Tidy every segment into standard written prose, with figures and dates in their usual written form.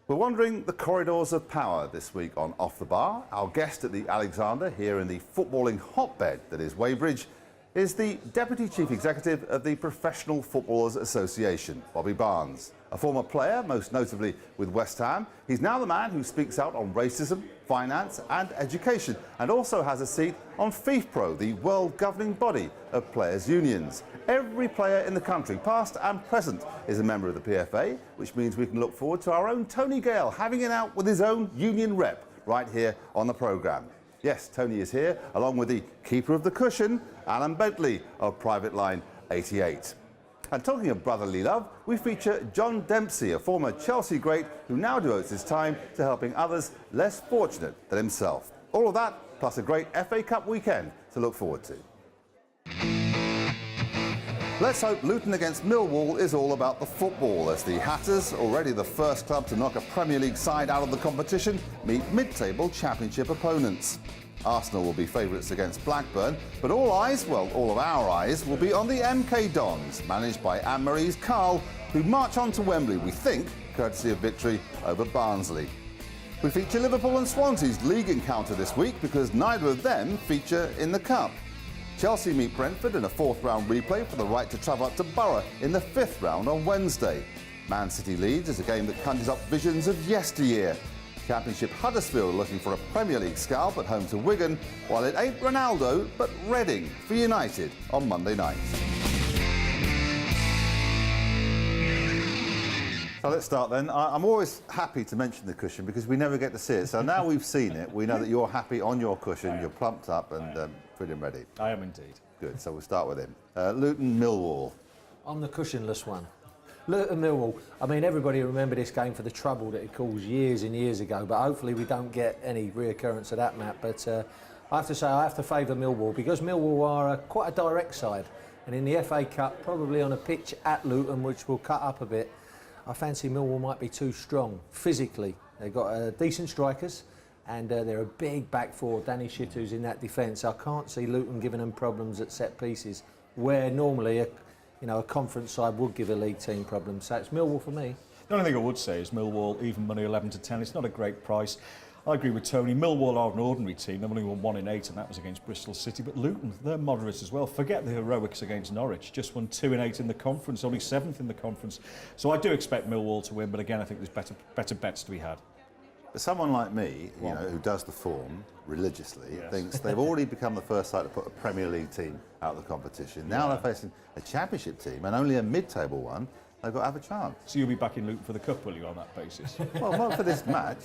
We're wandering the corridors of power this week on Off the Bar. Our guest at the Alexander, here in the footballing hotbed that is Weybridge, is the Deputy Chief Executive of the Professional Footballers Association, Bobby Barnes. A former player, most notably with West Ham, he's now the man who speaks out on racism, finance and education, and also has a seat on FIFPro, the world governing body of players' unions. Every player in the country, past and present, is a member of the PFA, which means we can look forward to our own Tony Gale having it out with his own union rep right here on the programme. Yes, Tony is here, along with the keeper of the cushion, Alan Bentley of Private Line 88. And talking of brotherly love, we feature John Dempsey, a former Chelsea great who now devotes his time to helping others less fortunate than himself. All of that, plus a great FA Cup weekend to look forward to. Let's hope Luton against Millwall is all about the football, as the Hatters, already the first club to knock a Premier League side out of the competition, meet mid-table Championship opponents. Arsenal will be favourites against Blackburn, but all eyes, well, all of our eyes, will be on the MK Dons, managed by Anne-Marie's Carl, who march on to Wembley, we think, courtesy of victory over Barnsley. We feature Liverpool and Swansea's league encounter this week because neither of them feature in the Cup. Chelsea meet Brentford in a fourth-round replay for the right to travel up to Borough in the fifth round on Wednesday. Man City Leeds is a game that conjures up visions of yesteryear. Championship Huddersfield looking for a Premier League scalp at home to Wigan, while it ain't Ronaldo, but Reading for United on Monday night. So let's start then. I'm always happy to mention the cushion because we never get to see it. So now we've seen it, we know that you're happy on your cushion, you're plumped up and pretty ready. I am indeed. Good, so we'll start with him. Luton Millwall. I'm the cushionless one. Luton Millwall, I mean, everybody remember this game for the trouble that it caused years and years ago, but hopefully we don't get any reoccurrence of that, Matt. But I have to say, I have to favour Millwall because Millwall are quite a direct side. And in the FA Cup, probably on a pitch at Luton, which will cut up a bit, I fancy Millwall might be too strong physically. They've got decent strikers and they're a big back four. Danny Shittu's in that defence. I can't see Luton giving them problems at set pieces, where normally a conference side would give a league team problems. So it's Millwall for me. The only thing I would say is Millwall, even money 11 to 10. It's not a great price. I agree with Tony. Millwall are an ordinary team. They've only won 1 in 8, and that was against Bristol City. But Luton, they're moderate as well. Forget the heroics against Norwich. Just won 2 in 8 in the conference, only 7th in the conference. So I do expect Millwall to win, but again, I think there's better bets to be had. But someone like me, who does the form religiously, thinks they've already become the first side to put a Premier League team out of the competition. Now they're facing a Championship team and only a mid-table one. They've got to have a chance. So you'll be back in Luton for the Cup, will you, on that basis? Well, not for this match.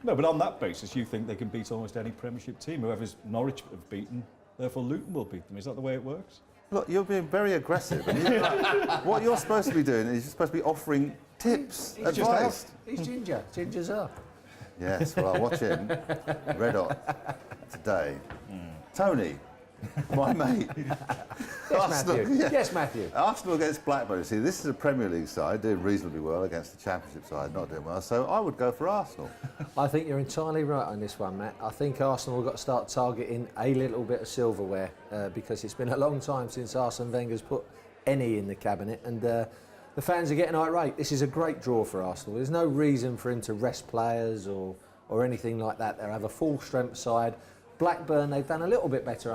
No, but on that basis, you think they can beat almost any Premiership team. Whoever's Norwich have beaten, therefore Luton will beat them. Is that the way it works? Look, you're being very aggressive. And what you're supposed to be doing is you're supposed to be offering tips, advice. He's Ginger. Ginger's up. Yes, well, I'll watch him. Red hot today. Tony, my mate. Yes, Matthew. Yes, Matthew. Arsenal against Blackburn. See, this is a Premier League side doing reasonably well against the Championship side not doing well. So I would go for Arsenal. I think you're entirely right on this one, Matt. I think Arsenal have got to start targeting a little bit of silverware because it's been a long time since Arsene Wenger's put any in the cabinet, and the fans are getting irate. This is a great draw for Arsenal. There's no reason for him to rest players or anything like that. They have a full strength side. Blackburn, they've done a little bit better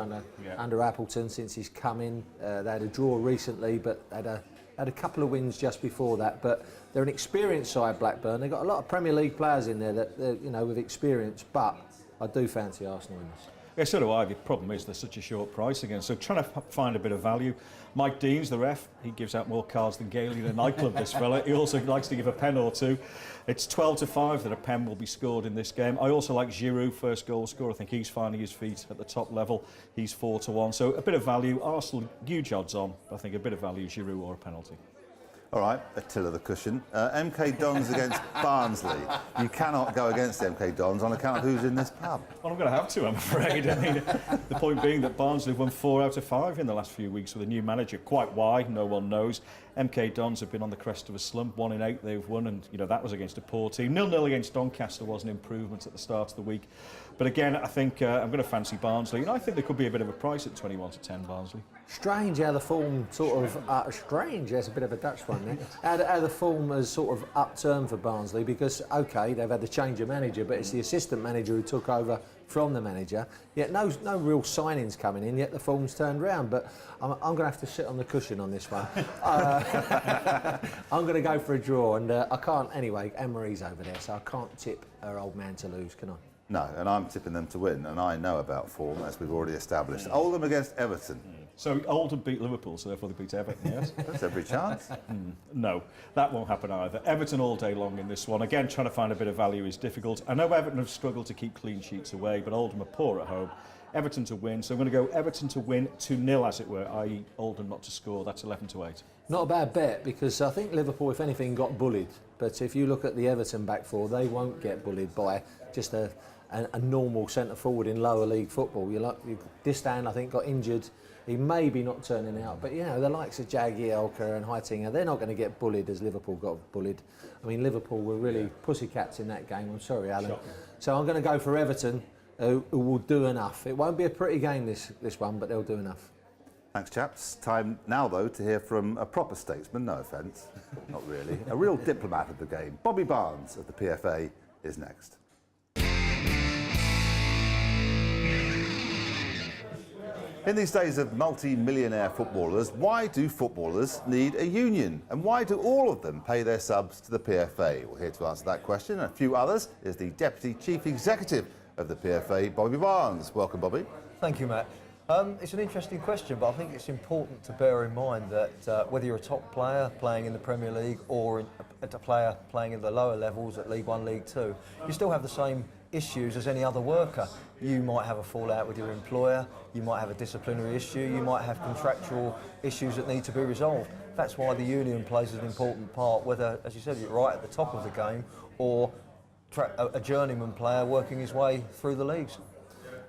under Appleton since he's come in. They had a draw recently, but had a couple of wins just before that. But they're an experienced side, Blackburn. They've got a lot of Premier League players in there that with experience. But I do fancy Arsenal in this. Yeah, so do I. The problem is they're such a short price again. So trying to find a bit of value. Mike Deans, the ref, he gives out more cards than Gailey in a nightclub, this fella. He also likes to give a pen or two. It's 12 to 5 that a pen will be scored in this game. I also like Giroud, first goal scorer. I think he's finding his feet at the top level. He's 4 to 1. So a bit of value. Arsenal, huge odds on. But I think a bit of value, Giroud or a penalty. All right, Attila the cushion. MK Dons against Barnsley. You cannot go against MK Dons on account of who's in this pub. Well, I'm going to have to, I'm afraid. I mean, the point being that Barnsley have won 4 out of 5 in the last few weeks with a new manager. Quite why, no one knows. MK Dons have been on the crest of a slump. 1 in 8 they've won, and that was against a poor team. 0-0 against Doncaster was an improvement at the start of the week. But again, I think I'm going to fancy Barnsley, and I think there could be a bit of a price at 21 to 10 Barnsley. Strange how the form strange, that's a bit of a Dutch one. line there. How the form has sort of upturned for Barnsley, because, OK, they've had the change of manager, but it's the assistant manager who took over from the manager. Yet no real signings coming in, yet the form's turned round. But I'm going to have to sit on the cushion on this one. I'm going to go for a draw, and I can't, anyway, Anne-Marie's over there, so I can't tip her old man to lose, can I? No, and I'm tipping them to win, and I know about form, as we've already established. Oldham against Everton. So Oldham beat Liverpool, so therefore they beat Everton, yes? That's every chance. No, that won't happen either. Everton all day long in this one. Again, trying to find a bit of value is difficult. I know Everton have struggled to keep clean sheets away, but Oldham are poor at home. Everton to win, so I'm going to go Everton to win 2-0, as it were, i.e. Oldham not to score. That's 11-8. Not a bad bet, because I think Liverpool, if anything, got bullied. But if you look at the Everton back four, they won't get bullied by just a normal centre forward in lower league football. Distan, I think, got injured. He may be not turning out, but you know, the likes of Jagielka and Heitinga, they're not going to get bullied as Liverpool got bullied. I mean, Liverpool were really pussycats in that game. I'm sorry, Alan. Shocking. So I'm going to go for Everton, who will do enough. It won't be a pretty game this one, but they'll do enough. Thanks, chaps. Time now, though, to hear from a proper statesman. No offence, not really. A real diplomat of the game. Bobby Barnes of the PFA is next. In these days of multi-millionaire footballers, why do footballers need a union? And why do all of them pay their subs to the PFA? Well, here to answer that question and a few others is the Deputy Chief Executive of the PFA, Bobby Barnes. Welcome, Bobby. Thank you, Matt. It's an interesting question, but I think it's important to bear in mind that whether you're a top player playing in the Premier League or a player playing in the lower levels at League One, League Two, you still have the same issues as any other worker. You might have a fallout with your employer, you might have a disciplinary issue, you might have contractual issues that need to be resolved. That's why the union plays an important part, whether, as you said, you're right at the top of the game or a journeyman player working his way through the leagues.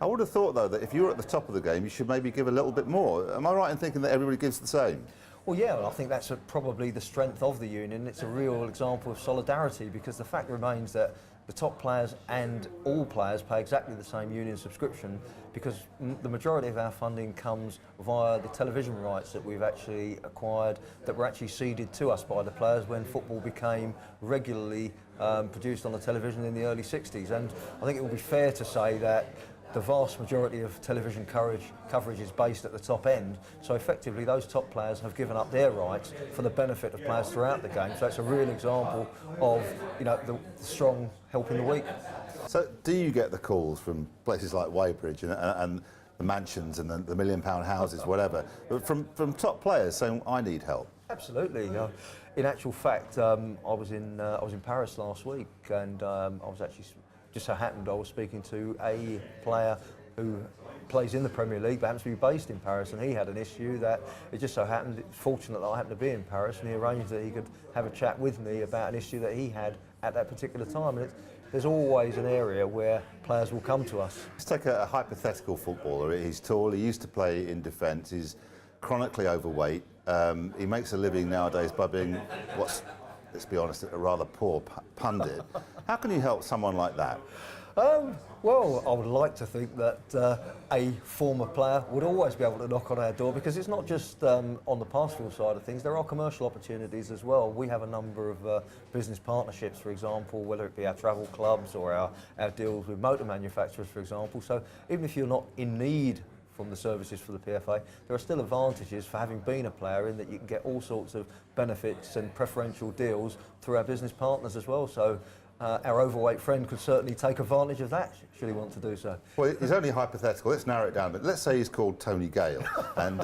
I would have thought, though, that if you're at the top of the game, you should maybe give a little bit more. Am I right in thinking that everybody gives the same? Well, yeah, I think that's probably the strength of the union. It's a real example of solidarity, because the fact remains that the top players and all players pay exactly the same union subscription, because the majority of our funding comes via the television rights that we've actually acquired, that were actually ceded to us by the players when football became regularly produced on the television in the early 60s. And I think it will be fair to say that the vast majority of television coverage is based at the top end, so effectively those top players have given up their rights for the benefit of players throughout the game. So it's a real example of, you know, the strong helping the weak. So do you get the calls from places like Weybridge and the mansions and the £1 million houses, whatever, but from top players saying, I need help? Absolutely. In actual fact, I was in Paris last week, and I was actually just so happened I was speaking to a player who plays in the Premier League but happens to be based in Paris, and he had an issue that it just so happened, it's fortunate that I happened to be in Paris, and he arranged that he could have a chat with me about an issue that he had at that particular time. And there's always an area where players will come to us. Let's take a hypothetical footballer. He's tall, he used to play in defence, he's chronically overweight, he makes a living nowadays by being what's, let's be honest, a rather poor pundit. How can you help someone like that? Well, I would like to think that a former player would always be able to knock on our door, because it's not just on the pastoral side of things, there are commercial opportunities as well. We have a number of business partnerships, for example, whether it be our travel clubs or our deals with motor manufacturers, for example. So even if you're not in need from the services for the PFA, there are still advantages for having been a player, in that you can get all sorts of benefits and preferential deals through our business partners as well. So our overweight friend could certainly take advantage of that, should he want to do so. Well, it's only hypothetical. Let's narrow it down a bit. Let's say he's called Tony Gale, and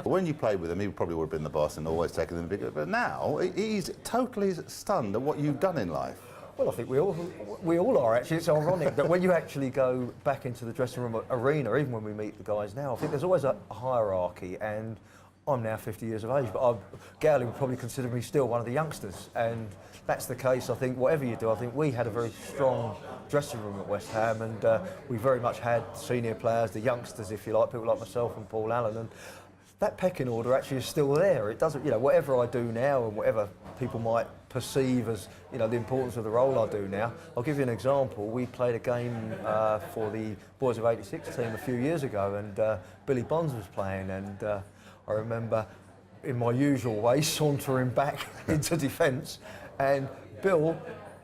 when you played with him, he probably would have been the boss and always taken them bigger. But now he's totally stunned at what you've done in life. Well, I think we all are, actually. It's ironic that when you actually go back into the dressing room arena, even when we meet the guys now, I think there's always a hierarchy, and I'm now 50 years of age, but Gowley would probably consider me still one of the youngsters, and that's the case. I think whatever you do, I think we had a very strong dressing room at West Ham, and we very much had senior players, the youngsters, if you like, people like myself and Paul Allen, and that pecking order actually is still there. It doesn't, you know, whatever I do now and whatever people might perceive as, you know, the importance of the role I do now. I'll give you an example. We played a game for the Boys of 86 team a few years ago, and Billy Bonds was playing, and I remember in my usual way, sauntering back into defence, and Bill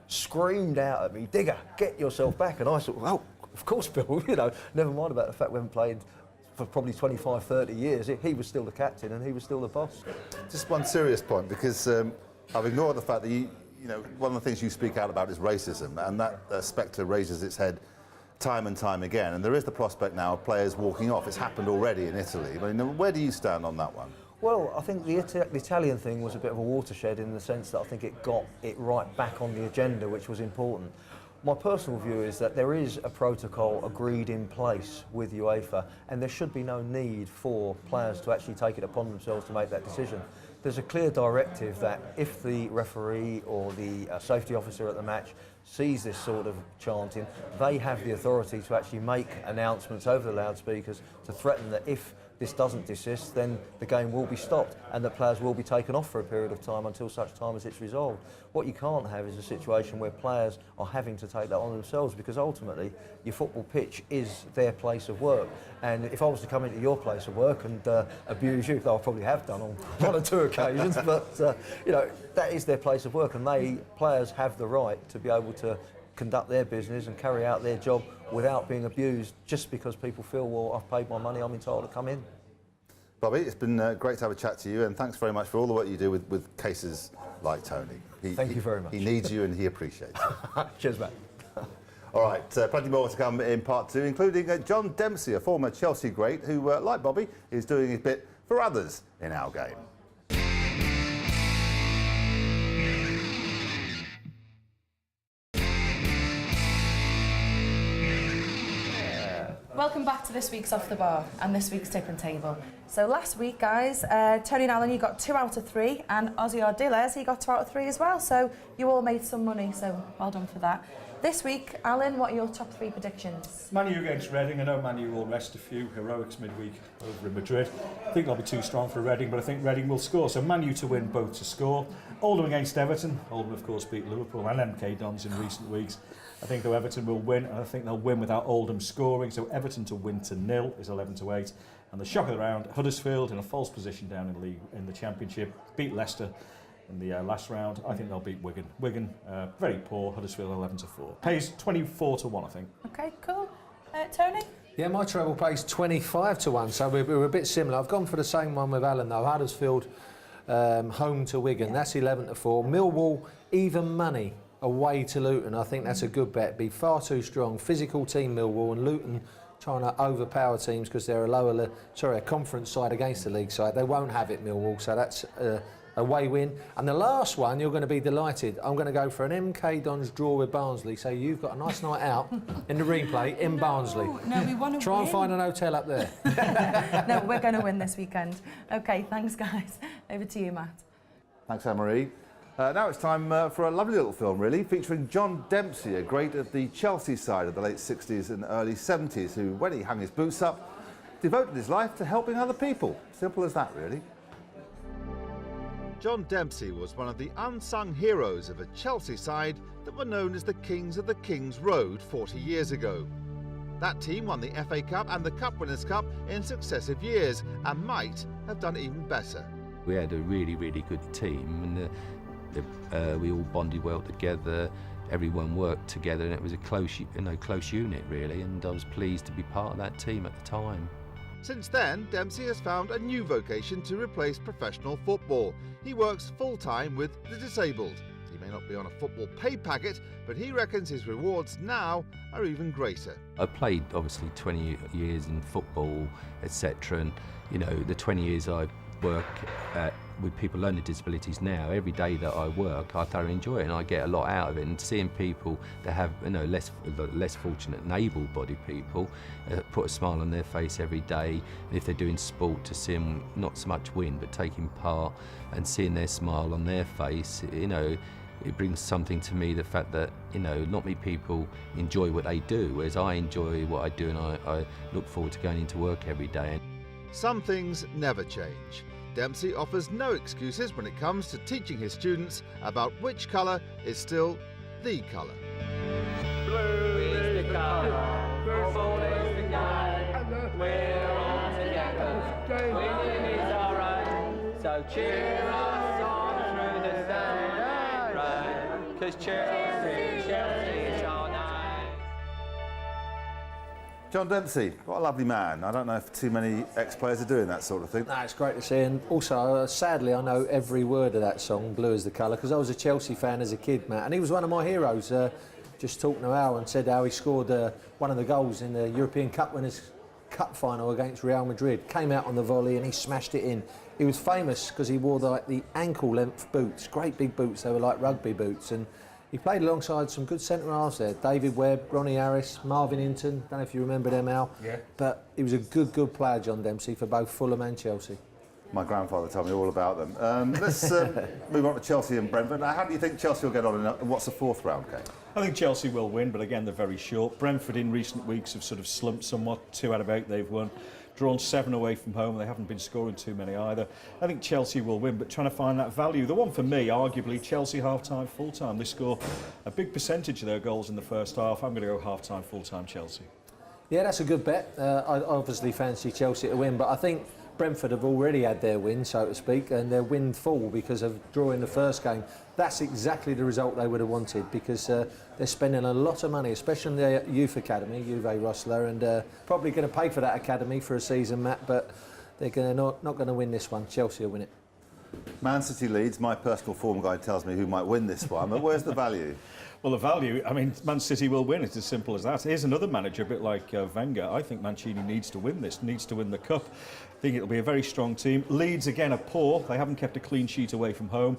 screamed out at me, "Digger, get yourself back!" And I thought, well, of course, Bill, never mind about the fact we haven't played for probably 25, 30 years. He was still the captain and he was still the boss. Just one serious point, because I've ignored the fact that one of the things you speak out about is racism, and that spectre raises its head time and time again, and there is the prospect now of players walking off. It's happened already in Italy. I mean, where do you stand on that one? Well, I think the Italian thing was a bit of a watershed in the sense that I think it got it right back on the agenda, which was important. My personal view is that there is a protocol agreed in place with UEFA, and there should be no need for players to actually take it upon themselves to make that decision. There's a clear directive that if the referee or the safety officer at the match sees this sort of chanting, they have the authority to actually make announcements over the loudspeakers to threaten that if this doesn't desist, then the game will be stopped and the players will be taken off for a period of time until such time as it's resolved. What you can't have is a situation where players are having to take that on themselves, because ultimately your football pitch is their place of work. And if I was to come into your place of work and abuse you, though I probably have done on one or two occasions, but that is their place of work, and players have the right to be able to conduct their business and carry out their job without being abused just because people feel, well, I've paid my money, I'm entitled to come in. Bobby, it's been great to have a chat to you, and thanks very much for all the work you do with cases like Tony. Thank you very much. He needs you and he appreciates it. Cheers, mate. All right, plenty more to come in part two, including John Dempsey, a former Chelsea great who, like Bobby, is doing his bit for others in our game. Welcome back to this week's Off the Bar and this week's tipping table. So last week, guys, Tony and Alan, you got 2 out of 3, and Ozzy Ardilles, he got 2 out of 3 as well. So you all made some money, so well done for that. This week, Alan, what are your top 3 predictions? Man U against Reading. I know Man U will rest a few heroics midweek over in Madrid. I think they'll be too strong for Reading, but I think Reading will score. So Man U to win, both to score. Oldham against Everton. Oldham, of course, beat Liverpool and MK Dons in recent weeks. I think though Everton will win, and I think they'll win without Oldham scoring. So Everton to win to 0 is 11-8. And the shock of the round, Huddersfield in a false position down in the Championship, beat Leicester in the last round. I think they'll beat Wigan. Wigan, very poor. Huddersfield 11-4. Pays 24-1, I think. Okay, cool. Tony? Yeah, my treble pays 25-1, so we're a bit similar. I've gone for the same one with Alan though. Huddersfield home to Wigan, that's 11-4. Millwall even money away to Luton. I think that's a good bet. Be far too strong, physical team Millwall, and Luton trying to overpower teams because they're a conference side against the league side. They won't have it, Millwall, so that's a away win. And the last one, you're going to be delighted. I'm going to go for an MK Dons draw with Barnsley. So you've got a nice night out in the replay in Barnsley. No, we want to Try and find an hotel up there. No, we're going to win this weekend. Okay, thanks, guys. Over to you, Matt. Thanks, Anne-Marie. Now it's time for a lovely little film, really, featuring John Dempsey, a great of the Chelsea side of the late 60s and early 70s, who, when he hung his boots up, devoted his life to helping other people. Simple as that, really. John Dempsey was one of the unsung heroes of a Chelsea side that were known as the Kings of the King's Road 40 years ago. That team won the FA Cup and the Cup Winners' Cup in successive years and might have done even better. We had a really, really good team, and we all bonded well together. Everyone worked together, and it was a close unit really. And I was pleased to be part of that team at the time. Since then, Dempsey has found a new vocation to replace professional football. He works full-time with the disabled. He may not be on a football pay packet, but he reckons his rewards now are even greater. I played obviously 20 years in football, etc. And the 20 years I work with people learning disabilities now, every day that I work, I thoroughly enjoy it, and I get a lot out of it. And seeing people that have less fortunate and able-bodied people put a smile on their face every day, and if they're doing sport, to see them not so much win but taking part and seeing their smile on their face, it brings something to me, the fact that not many people enjoy what they do, whereas I enjoy what I do, and I look forward to going into work every day. Some things never change. Dempsey offers no excuses when it comes to teaching his students about which colour is still the colour. Blue is the colour, purple is the guide, we're all together, winning is our own, so Cheer us on through the Saturday rain, 'cause Chelsea, Chelsea's our name. John Dempsey, what a lovely man. I don't know if too many ex-players are doing that sort of thing. No, it's great to see, and also, sadly, I know every word of that song, Blue is the Colour, because I was a Chelsea fan as a kid, Matt, and he was one of my heroes. Just talking to Al and said how he scored one of the goals in the European Cup Winners' Cup final against Real Madrid. Came out on the volley and he smashed it in. He was famous because he wore like the ankle-length boots, great big boots. They were like rugby boots, and he played alongside some good centre-halves there. David Webb, Ronnie Harris, Marvin Hinton. Don't know if you remember them, Al. Yeah. But he was a good player, John Dempsey, for both Fulham and Chelsea. My grandfather told me all about them. Let's move on to Chelsea and Brentford. Now, how do you think Chelsea will get on, and what's the fourth round game? I think Chelsea will win, but again, they're very short. Brentford in recent weeks have sort of slumped somewhat. 2 out of 8 they've won. Drawn 7 away from home. They haven't been scoring too many either. I think Chelsea will win, but trying to find that value. The one for me, arguably, Chelsea half-time, full-time. They score a big percentage of their goals in the first half. I'm going to go half-time, full-time Chelsea. Yeah, that's a good bet. I obviously fancy Chelsea to win, but I think Brentford have already had their win, so to speak, and their win full because of drawing the first game. That's exactly the result they would have wanted, because they're spending a lot of money, especially in their youth academy, Juve Rosler, and probably going to pay for that academy for a season, Matt, but they're not going to win this one. Chelsea will win it. Man City Leeds, my personal form guide tells me who might win this one, but where's the value? Well, the value, I mean, Man City will win. It's as simple as that. Here's another manager, a bit like Wenger. I think Mancini needs to win this, needs to win the Cup. I think it'll be a very strong team. Leeds, again, are poor. They haven't kept a clean sheet away from home.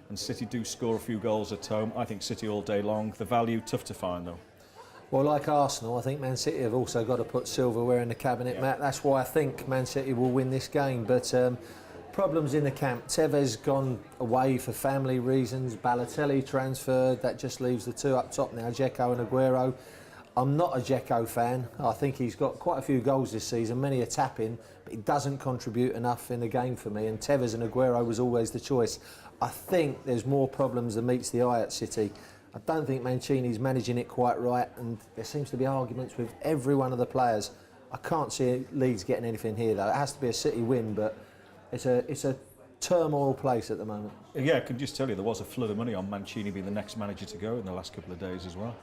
And City do score a few goals at home. I think City all day long. The value, tough to find, though. Well, like Arsenal, I think Man City have also got to put silverware in the cabinet, Matt. That's why I think Man City will win this game. But problems in the camp. Tevez gone away for family reasons. Balotelli transferred. That just leaves the two up top now, Dzeko and Aguero. I'm not a Dzeko fan. I think he's got quite a few goals this season, many a tap-in, but he doesn't contribute enough in the game for me. And Tevez and Aguero was always the choice. I think there's more problems than meets the eye at City. I don't think Mancini's managing it quite right, and there seems to be arguments with every one of the players. I can't see Leeds getting anything here, though. It has to be a City win, but it's a turmoil place at the moment. Yeah, I can just tell you there was a flood of money on Mancini being the next manager to go in the last couple of days as well.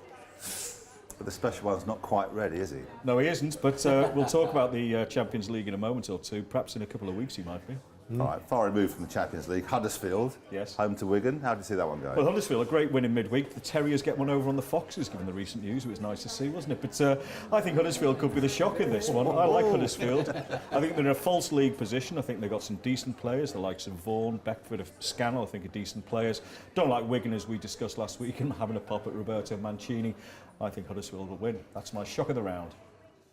But the special one's not quite ready, is he? No, he isn't, but we'll talk about the Champions League in a moment or two. Perhaps in a couple of weeks he might be. All right, far removed from the Champions League. Huddersfield, Yes. home to Wigan. How do you see that one going? Well, Huddersfield, a great win in midweek. The Terriers get one over on the Foxes, given the recent news. It was nice to see, wasn't it? But I think Huddersfield could be the shock in this one. I like Huddersfield. I think they're in a false league position. I think they've got some decent players, the likes of Vaughan, Beckford, Scannell, I think are decent players. Don't like Wigan, as we discussed last week, and having a pop at Roberto Mancini. I think Huddersfield will win. That's my shock of the round.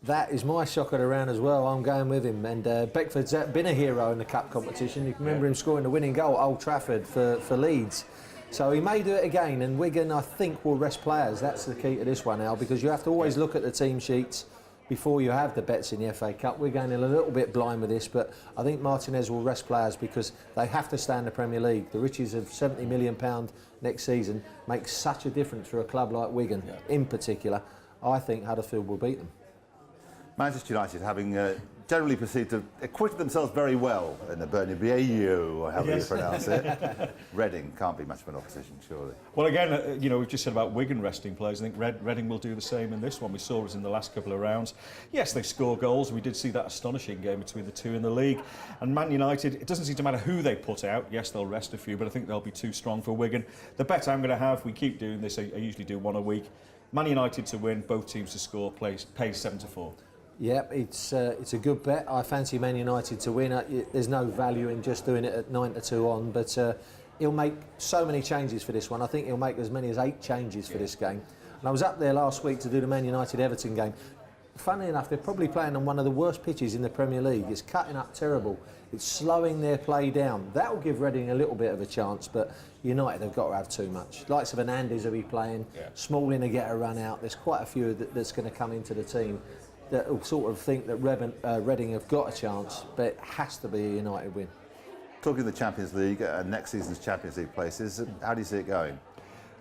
That is my shock of the round as well. I'm going with him. And Beckford's been a hero in the cup competition. You can remember him scoring the winning goal at Old Trafford for Leeds. So he may do it again. And Wigan, I think, will rest players. That's the key to this one, Al, because you have to always look at the team sheets before you have the bets in the FA Cup. We're going in a little bit blind with this, but I think Martinez will rest players because they have to stay in the Premier League. The riches of £70 million next season makes such a difference for a club like Wigan, in particular. I think Huddersfield will beat them. Manchester United, having generally perceived to have acquitted themselves very well in the Bernabeu, or however you pronounce it. Reading can't be much of an opposition, surely. Well, again, you know, we've just said about Wigan resting players. I think Reading will do the same in this one. We saw us in the last couple of rounds. Yes, they score goals. We did see that astonishing game between the two in the league. And Man United, it doesn't seem to matter who they put out. Yes, they'll rest a few, but I think they'll be too strong for Wigan. The bet I'm going to have, we keep doing this, I usually do one a week. Man United to win, both teams to score, pays 7-4. Yep, it's a good bet. I fancy Man United to win. There's no value in just doing it at 9-2 on, but he'll make so many changes for this one. I think he'll make as many as 8 changes for this game. And I was up there last week to do the Man United-Everton game. Funnily enough, they're probably playing on one of the worst pitches in the Premier League. It's cutting up terrible. It's slowing their play down. That will give Reading a little bit of a chance, but United have got to have too much. Likes of Hernandez will be playing. Smalling will get a run out. There's quite a few that's going to come into the team that will sort of think that Reading have got a chance, but it has to be a United win. Talking of the Champions League and next season's Champions League places, how do you see it going?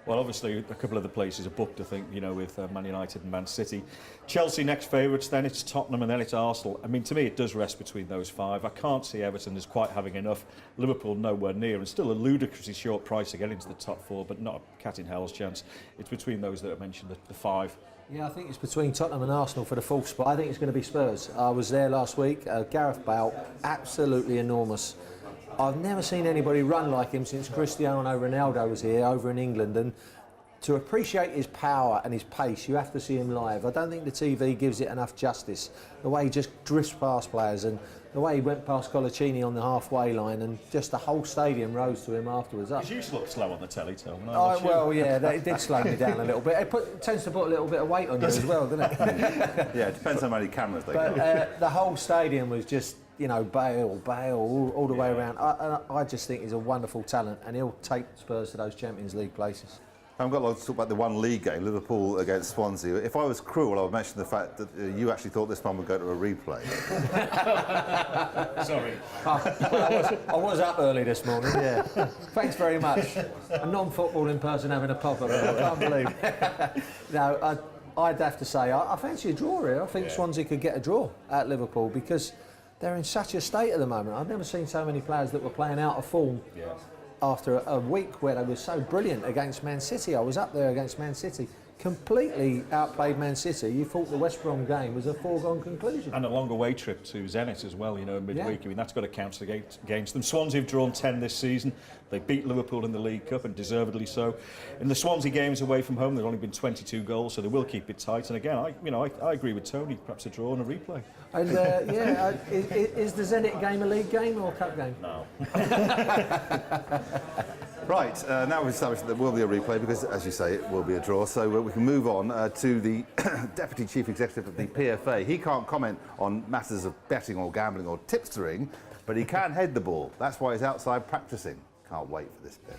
Well, obviously, a couple of the places are booked, I think, you know, with Man United and Man City. Chelsea next favourites, then it's Tottenham and then it's Arsenal. I mean, to me, it does rest between those five. I can't see Everton as quite having enough. Liverpool nowhere near, and still a ludicrously short price to get into the top four, but not a cat in hell's chance. It's between those that I mentioned, the five. Yeah, I think it's between Tottenham and Arsenal for the fourth spot. I think it's going to be Spurs. I was there last week. Gareth Bale, absolutely enormous. I've never seen anybody run like him since Cristiano Ronaldo was here over in England, and to appreciate his power and his pace, you have to see him live. I don't think the TV gives it enough justice. The way he just drifts past players, and the way he went past Colaccini on the halfway line, and just the whole stadium rose to him afterwards. Because you used to look slow on the telly, Tom. Oh, well, yeah, it did slow me down a little bit. It tends to put a little bit of weight on you as well, doesn't it? Yeah, it depends how many cameras they But got. the whole stadium was just, you know, Bale, all the way around. I just think he's a wonderful talent, and he'll take Spurs to those Champions League places. I've got a lot to talk about the one league game, Liverpool against Swansea. If I was cruel, I would mention the fact that you actually thought this one would go to a replay. Sorry. I was up early this morning, yeah. Thanks very much. A non-footballing person having a pop at me, I can't believe it. No, I'd have to say, I fancy a draw here. I think Swansea could get a draw at Liverpool because they're in such a state at the moment. I've never seen so many players that were playing out of form. Yeah. After a week where they were so brilliant against Man City. I was up there against Man City, completely outplayed Man City. You thought the West Brom game was a foregone conclusion. And a long away trip to Zenit as well, you know, midweek. Yeah. I mean, that's got to count against them. Swansea have drawn 10 this season. They beat Liverpool in the League Cup, and deservedly so. In the Swansea games away from home, there have only been 22 goals, so they will keep it tight. And again, I agree with Tony, perhaps a draw and a replay. And is the Zenit game a league game or a cup game? No. Right, now we've established that there will be a replay because, as you say, it will be a draw. So we can move on to the Deputy Chief Executive of the PFA. He can't comment on matters of betting or gambling or tipstering, but he can head the ball. That's why he's outside practising. Can't wait for this bit.